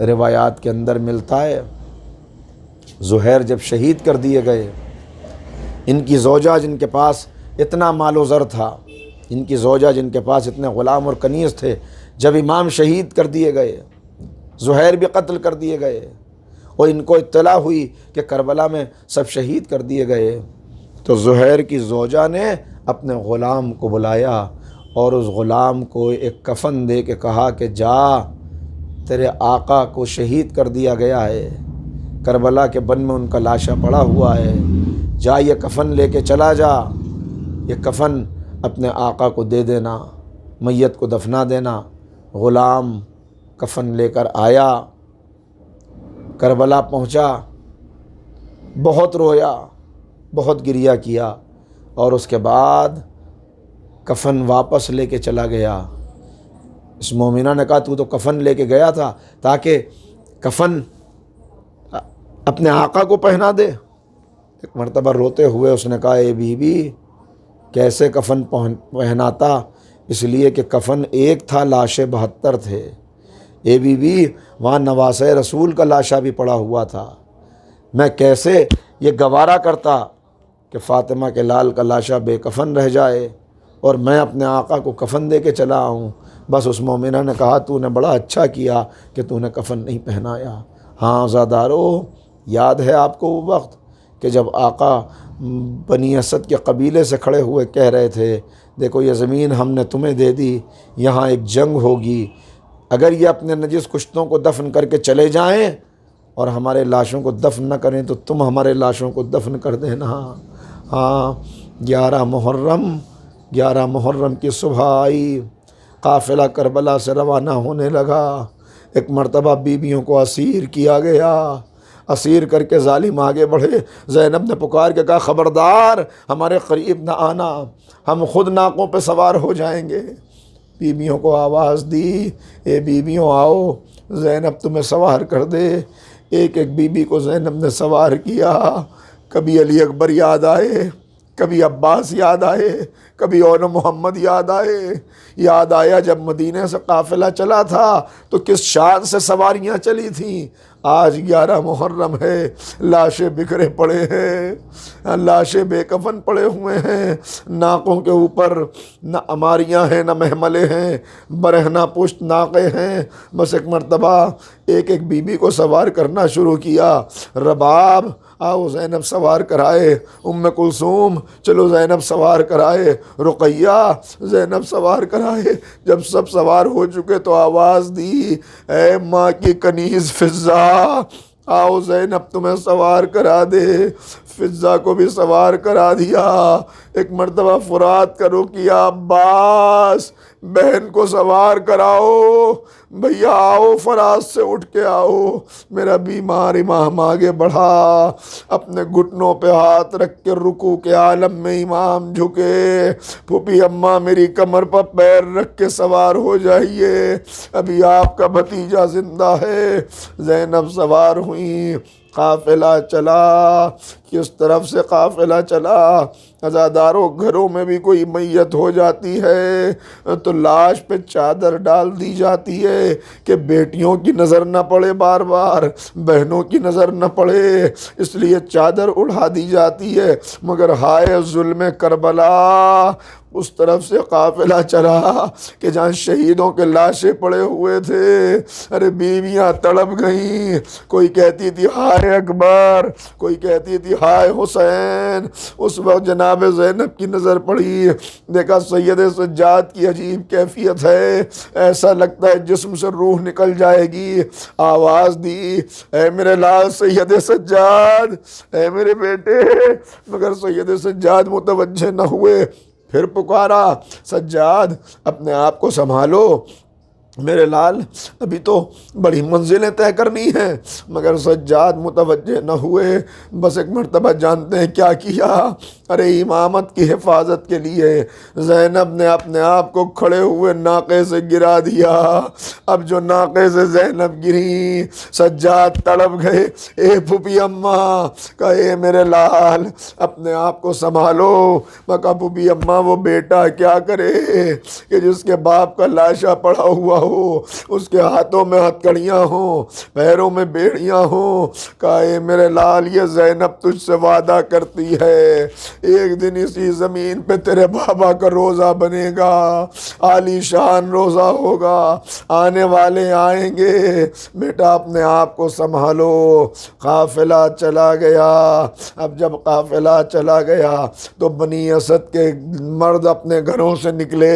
روایات کے اندر ملتا ہے زہیر جب شہید کر دیے گئے، ان کی زوجہ جن کے پاس اتنا مال و زر تھا، ان کی زوجہ جن کے پاس اتنے غلام اور کنیز تھے، جب امام شہید کر دیے گئے، زہیر بھی قتل کر دیے گئے، اور ان کو اطلاع ہوئی کہ کربلا میں سب شہید کر دیے گئے، تو زہیر کی زوجہ نے اپنے غلام کو بلایا اور اس غلام کو ایک کفن دے کے کہا کہ جا، تیرے آقا کو شہید کر دیا گیا ہے، کربلا کے بن میں ان کا لاشہ پڑا ہوا ہے، جا یہ کفن لے کے چلا جا، یہ کفن اپنے آقا کو دے دینا، میت کو دفنا دینا۔ غلام کفن لے کر آیا، کربلا پہنچا، بہت رویا، بہت گریہ کیا، اور اس کے بعد کفن واپس لے کے چلا گیا۔ اس مومنہ نے کہا تو کفن لے کے گیا تھا تاکہ کفن اپنے آقا کو پہنا دے۔ ایک مرتبہ روتے ہوئے اس نے کہا اے بی بی، کیسے کفن پہناتا، اس لیے کہ کفن ایک تھا، لاشیں 72 تھے۔ اے بی بی، وہاں نواسۂ رسول کا لاشہ بھی پڑا ہوا تھا، میں کیسے یہ گوارا کرتا کہ فاطمہ کے لال کا لاشہ بے کفن رہ جائے اور میں اپنے آقا کو کفن دے کے چلا آؤں۔ بس اس مومنہ نے کہا تو نے بڑا اچھا کیا کہ تو نے کفن نہیں پہنایا۔ ہاں زادارو، یاد ہے آپ کو وہ وقت کہ جب آقا بنی اسد کے قبیلے سے کھڑے ہوئے کہہ رہے تھے دیکھو یہ زمین ہم نے تمہیں دے دی، یہاں ایک جنگ ہوگی، اگر یہ اپنے نجس کشتوں کو دفن کر کے چلے جائیں اور ہمارے لاشوں کو دفن نہ کریں تو تم ہمارے لاشوں کو دفن کر دینا۔ ہاں 11 محرم کی صبح آئی، قافلہ کربلا سے روانہ ہونے لگا۔ ایک مرتبہ بیویوں کو اسیر کیا گیا، اسیر کر کے ظالم آگے بڑھے۔ زینب نے پکار کے کہا خبردار ہمارے قریب نہ آنا، ہم خود ناقوں پہ سوار ہو جائیں گے۔ بیویوں کو آواز دی اے بیویوں آؤ، زینب تمہیں سوار کر دے۔ ایک ایک بیوی کو زینب نے سوار کیا۔ کبھی علی اکبر یاد آئے، کبھی عباس یاد آئے، کبھی اول محمد یاد آئے۔ یاد آیا جب مدینے سے قافلہ چلا تھا تو کس شان سے سواریاں چلی تھیں۔ آج 11 محرم ہے، لاشیں بکھرے پڑے ہیں، لاشیں بے کفن پڑے ہوئے ہیں، ناقوں کے اوپر نہ اماریاں ہیں نہ محملے ہیں، برہنہ پشت ناقے ہیں۔ بس ایک مرتبہ ایک ایک بیوی کو سوار کرنا شروع کیا۔ رباب آؤ زینب سوار کرائے، ام کلثوم چلو زینب سوار کرائے، رقیہ زینب سوار کرائے۔ جب سب سوار ہو چکے تو آواز دی اے ماں کی کنیز فضہ، آؤ زینب تمہیں سوار کرا دے۔ فضہ کو بھی سوار کرا دیا۔ ایک مرتبہ فرات کا رقیہ عباس بہن کو سوار کراؤ، بھیا آؤ فرات سے اٹھ کے آؤ۔ میرا بیمار امام آگے بڑھا، اپنے گھٹنوں پہ ہاتھ رکھ کے رکوع کے عالم میں امام جھکے۔ پھوپھی اماں میری کمر پر پیر رکھ کے سوار ہو جائیے، ابھی آپ کا بھتیجا زندہ ہے۔ زینب سوار ہوئیں، قافلہ چلا۔ کس طرف سے قافلہ چلا؟ عزاداروں گھروں میں بھی کوئی میت ہو جاتی ہے تو لاش پہ چادر ڈال دی جاتی ہے کہ بیٹیوں کی نظر نہ پڑے، بار بار بہنوں کی نظر نہ پڑے، اس لیے چادر اڑا دی جاتی ہے۔ مگر ہائے ظلم کربلا، اس طرف سے قافلہ چلا کہ جہاں شہیدوں کے لاشیں پڑے ہوئے تھے، ارے بیویاں تڑپ گئیں۔ کوئی کہتی تھی ہائے اکبر، کوئی کہتی تھی ہائے حسین۔ اس وقت جناب جناب زینب کی نظر پڑی، دیکھا سید سجاد کی عجیب کیفیت ہے، ایسا لگتا ہے جسم سے روح نکل جائے گی۔ آواز دی، اے میرے لال سید سجاد، اے میرے بیٹے، مگر سید سجاد متوجہ نہ ہوئے۔ پھر پکارا، سجاد اپنے آپ کو سنبھالو میرے لال، ابھی تو بڑی منزلیں طے کرنی ہیں، مگر سجاد متوجہ نہ ہوئے۔ بس ایک مرتبہ جانتے ہیں کیا کیا؟ ارے امامت کی حفاظت کے لیے زینب نے اپنے آپ کو کھڑے ہوئے ناقے سے گرا دیا۔ اب جو ناقے سے زینب گری، سجاد تڑپ گئے، اے پھوپھی اماں، کہا اے میرے لال اپنے آپ کو سنبھالو۔ میں کہا پھوپھی اماں وہ بیٹا کیا کرے کہ جس کے باپ کا لاشا پڑا ہوا ہو، اس کے ہاتھوں میں ہتکڑیاں ہوں، پیروں میں بیڑیاں ہوں۔ کہا اے میرے لال یہ زینب تجھ سے وعدہ کرتی ہے ایک دن اسی زمین پہ تیرے بابا کا روزہ بنے گا، عالی شان روزہ ہوگا، آنے والے آئیں گے، بیٹا اپنے آپ کو سنبھالو۔ قافلہ چلا گیا۔ اب جب قافلہ چلا گیا تو بنی اسد کے مرد اپنے گھروں سے نکلے،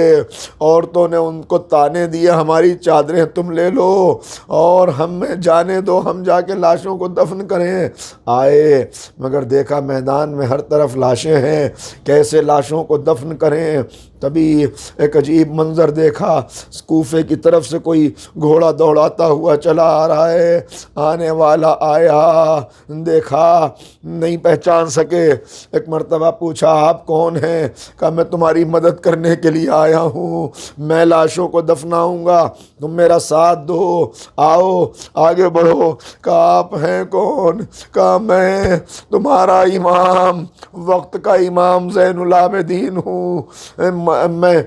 عورتوں نے ان کو تانے دیے ہماری چادریں تم لے لو اور ہمیں جانے دو، ہم جا کے لاشوں کو دفن کریں۔ آئے مگر دیکھا میدان میں ہر طرف لاشیں ہیں، کیسے لاشوں کو دفن کریں؟ تبھی ایک عجیب منظر دیکھا، کوفے کی طرف سے کوئی گھوڑا دوڑاتا ہوا چلا آ رہا ہے۔ آنے والا آیا، دیکھا نہیں پہچان سکے۔ ایک مرتبہ پوچھا آپ کون ہیں؟ کہا میں تمہاری مدد کرنے کے لیے آیا ہوں، میں لاشوں کو دفناؤں گا، تم میرا ساتھ دو، آؤ آگے بڑھو۔ کہا آپ ہیں کون؟ کہا میں تمہارا امام، وقت کا امام زین العابدین ہوں، میں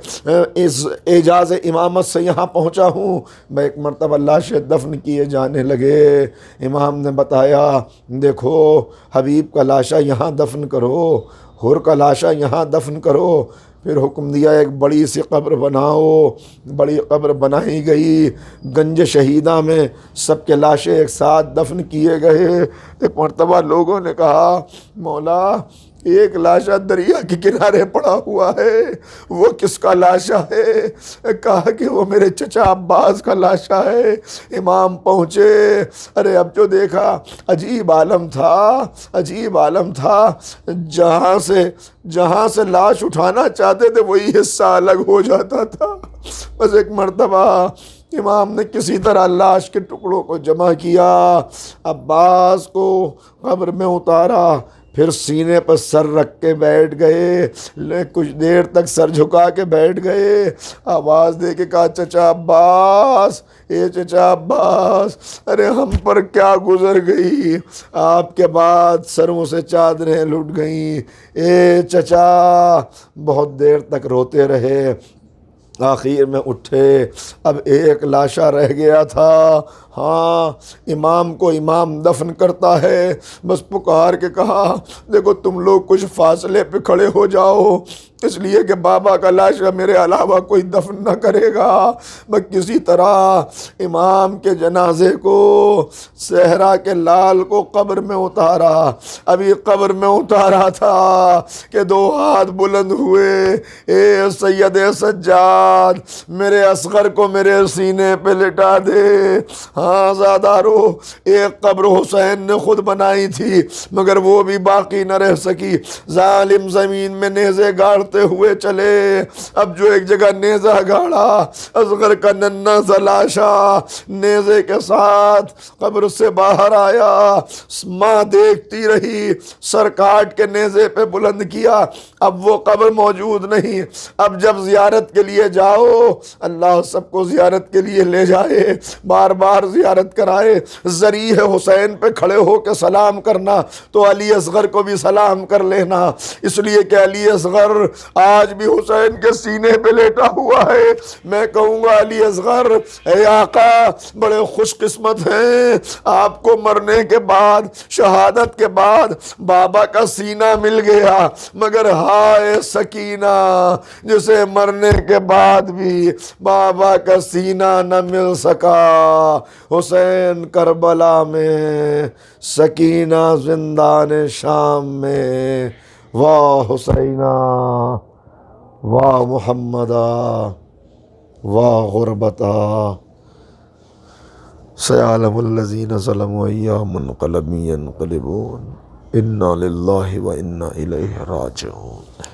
اس اعجاز امامت سے یہاں پہنچا ہوں۔ میں ایک مرتبہ لاشیں دفن کیے جانے لگے، امام نے بتایا دیکھو حبیب کا لاشا یہاں دفن کرو، حر کا لاشا یہاں دفن کرو۔ پھر حکم دیا ایک بڑی سی قبر بناؤ، بڑی قبر بنائی گئی، گنج شہیدہ میں سب کے لاشیں ایک ساتھ دفن کیے گئے۔ ایک مرتبہ لوگوں نے کہا مولا ایک لاشا دریا کے کنارے پڑا ہوا ہے، وہ کس کا لاشا ہے؟ کہا کہ وہ میرے چچا عباس کا لاشا ہے۔ امام پہنچے، ارے اب جو دیکھا عجیب عالم تھا، عجیب عالم تھا، جہاں سے لاش اٹھانا چاہتے تھے وہی حصہ الگ ہو جاتا تھا۔ بس ایک مرتبہ امام نے کسی طرح لاش کے ٹکڑوں کو جمع کیا، عباس کو قبر میں اتارا، پھر سینے پر سر رکھ کے بیٹھ گئے، کچھ دیر تک سر جھکا کے بیٹھ گئے۔ آواز دے کے کہا چچا عباس، اے چچا عباس، ارے ہم پر کیا گزر گئی، آپ کے بعد سروں سے چادریں لٹ گئیں، اے چچا۔ بہت دیر تک روتے رہے، آخر میں اٹھے، اب ایک لاشا رہ گیا تھا۔ ہاں امام کو امام دفن کرتا ہے، بس پکار کے کہا دیکھو تم لوگ کچھ فاصلے پہ کھڑے ہو جاؤ، اس لیے کہ بابا کا لاشا میرے علاوہ کوئی دفن نہ کرے گا۔ میں کسی طرح امام کے جنازے کو، صحرا کے لال کو قبر میں اتارا۔ ابھی قبر میں اتارا تھا کہ دو ہاتھ بلند ہوئے، اے سید سجاد میرے اصغر کو میرے سینے پہ لٹا دے۔ ہاں زادارو، ایک قبر حسین نے خود بنائی تھی مگر وہ بھی باقی نہ رہ سکی، ظالم زمین میں نیزے گاڑتے ہوئے چلے۔ اب جو ایک جگہ نیزہ گاڑا، اصغر کا ننھا سا لاشا نیزے کے ساتھ قبر سے باہر آیا، ماں دیکھتی رہی، سر کاٹ کے نیزے پہ بلند کیا۔ اب وہ قبر موجود نہیں۔ اب جب زیارت کے لیے جاؤ، اللہ سب کو زیارت کے لیے لے جائے، بار بار زیارت کرائے، ذریح حسین پہ کھڑے ہو کے سلام کرنا تو علی اصغر کو بھی سلام کر لینا، اس لیے کہ علی اصغر آج بھی حسین کے سینے پہ لیٹا ہوا ہے۔ میں کہوں گا علی اصغر اے آقا بڑے خوش قسمت ہیں، آپ کو مرنے کے بعد، شہادت کے بعد بابا کا سینہ مل گیا، مگر ہائے سکینہ جسے مرنے کے بعد بھی بابا کا سینہ نہ مل سکا۔ حسین کربلا میں، سکینہ زندان شام میں، واہ حسینہ واہ محمدا واہ غربتا سیعلم الذین ظلموا ایام منقلب ینقلبون انا للہ و انا الیہ راجعون۔